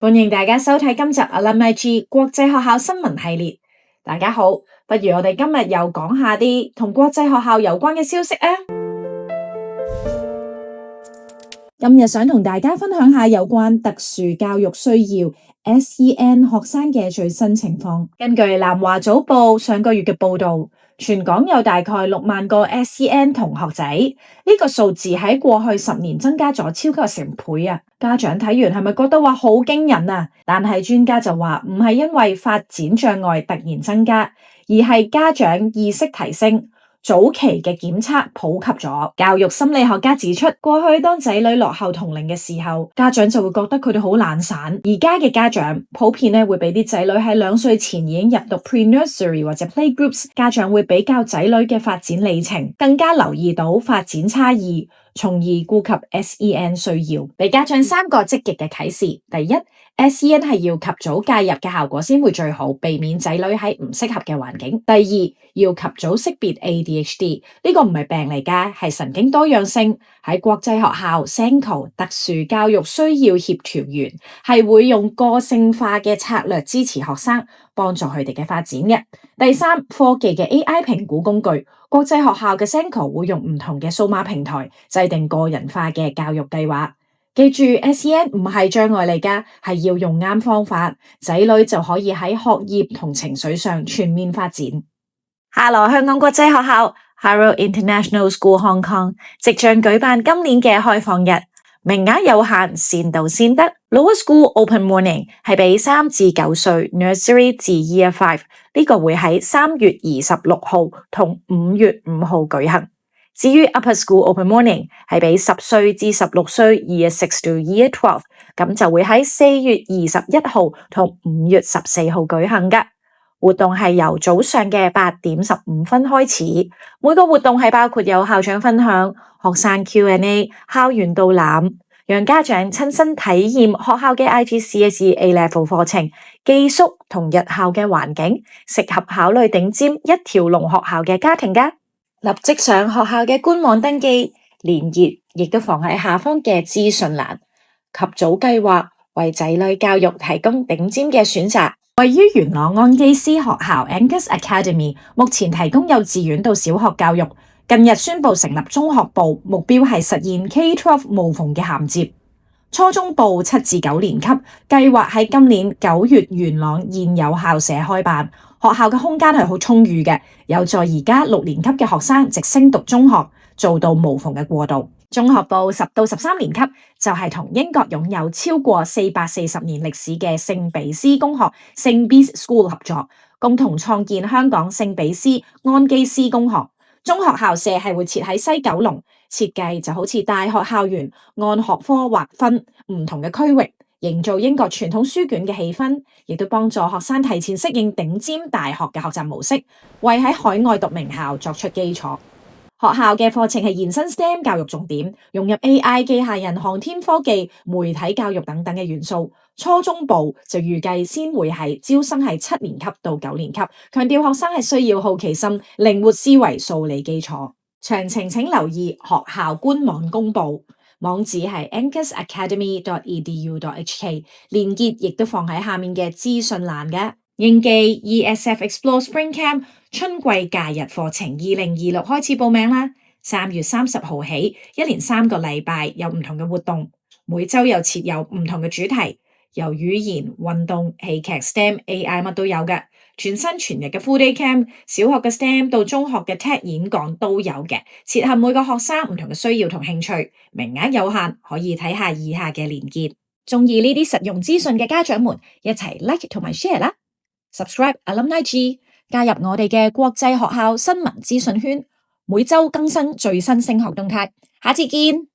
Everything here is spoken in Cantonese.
歡迎大家收睇今集 Alumni G 國際學校新聞系列。大家好，不如我哋今日又講下啲同國際學校有關嘅消息啊！今日想同大家分享下有關特殊教育需要 SEN 學生嘅最新情況。根據南華早報上個月嘅報道，全港有大概6萬個 SEN 同學仔，呢個數字喺過去10年增加咗超過成倍啊！家長睇完係咪覺得話好驚人啊？但係專家就話唔係因為發展障礙突然增加，而係家長意識提升。早期嘅檢測普及咗，教育心理學家指出，過去當仔女落後同齡嘅時候，家長就會覺得佢哋好懶散。而家嘅家長普遍咧會俾啲仔女喺2歲前已經入讀 pre-nursery 或者 playgroups， 家長會比較仔女嘅發展里程，更加留意到發展差異，從而顧及 SEN 需要。俾家長3個積極嘅啟示：第一，SEN 係要及早介入嘅效果先會最好，避免仔女喺唔適合嘅環境。第二，要及早識別 ADHD， 呢個唔係病嚟㗎，係神經多樣性。喺國際學校 SENCO 特殊教育需要協調員係會用個性化嘅策略支持學生，幫助佢哋嘅發展嘅。第三，科技嘅 AI 評估工具，國際學校嘅 SENCO 會用唔同嘅數碼平台制定個人化嘅教育計劃。記住 SEN 唔係障礙嚟㗎，係要用啱方法，仔女就可以喺學業同情緒上全面發展。Hello 香港國際學校 Harrow International School Hong Kong 即將舉辦今年嘅開放日，名額有限，先到先得。Lower School Open Morning 係俾3至9歲 Nursery 至 Year 5，呢個會喺3月26號同5月5號舉行。至於 Upper School Open Morning 係俾10歲至16歲 Year 6 to Year 12，咁就會喺4月21號同5月14號舉行㗎。活動係由早上嘅8點15分開始，每個活動係包括有校長分享、學生 Q&A、校園導覽，讓家長親身體驗學校嘅 IGCSE A-Level 課程、寄宿同日校嘅環境，適合考慮頂尖一條龍學校嘅家庭㗎。立即上學校嘅官網登記，連結亦都放喺下方嘅資訊欄，及早計劃為仔女教育提供頂尖嘅選擇。位於元朗安基斯學校 Angus Academy， 目前提供幼稚園到小學教育，近日宣布成立中學部，目標係實現 K-12 無縫嘅銜接。初中部7至9年級計劃喺今年9月元朗現有校舍開辦，學校嘅空間係好充裕嘅，有助而家6年級嘅學生直升讀中學，做到無縫嘅過渡。中學部10到13年級就係同英國擁有超過440年歷史嘅聖比斯公學 St. Bede's School 合作，共同創建香港聖比斯安基斯公學。中學校舍係會設喺西九龍，設計就好似大學校園，按學科劃分唔同嘅區域，營造英國傳統書卷嘅氣氛，亦都幫助學生提前適應頂尖大學嘅學習模式，為喺海外讀名校作出基礎。學校嘅課程係延伸 STEM 教育重點，融入 AI、機械人、航天科技、媒體教育等等嘅元素。初中部就預計先會係招生係7年級到9年級，強調學生係需要好奇心、靈活思維、數理基礎。詳情請留意學校官網公佈，網址係 angusacademy.edu.hk， 連結亦都放喺下面嘅資訊欄嘅。應記 ESF Explore Spring Camp 春季假日課程2026開始報名啦！3月30號起，一連3個禮拜有唔同嘅活動，每週又設有唔同嘅主題，由語言、運動、戲劇、STEM、AI 乜都有嘅。全新全日嘅 Full Day Camp， 小學嘅 STEM 到中學嘅 TED 演講都有嘅，切合每個學生唔同嘅需要同興趣，名額有限，可以睇下以下嘅連結。鍾意呢啲實用資訊嘅家長們，一齊 like 同埋 share 啦！ Subscribe Alumni G， 加入我哋嘅國際學校新聞資訊圈，每週更新最新升學動態。下次見。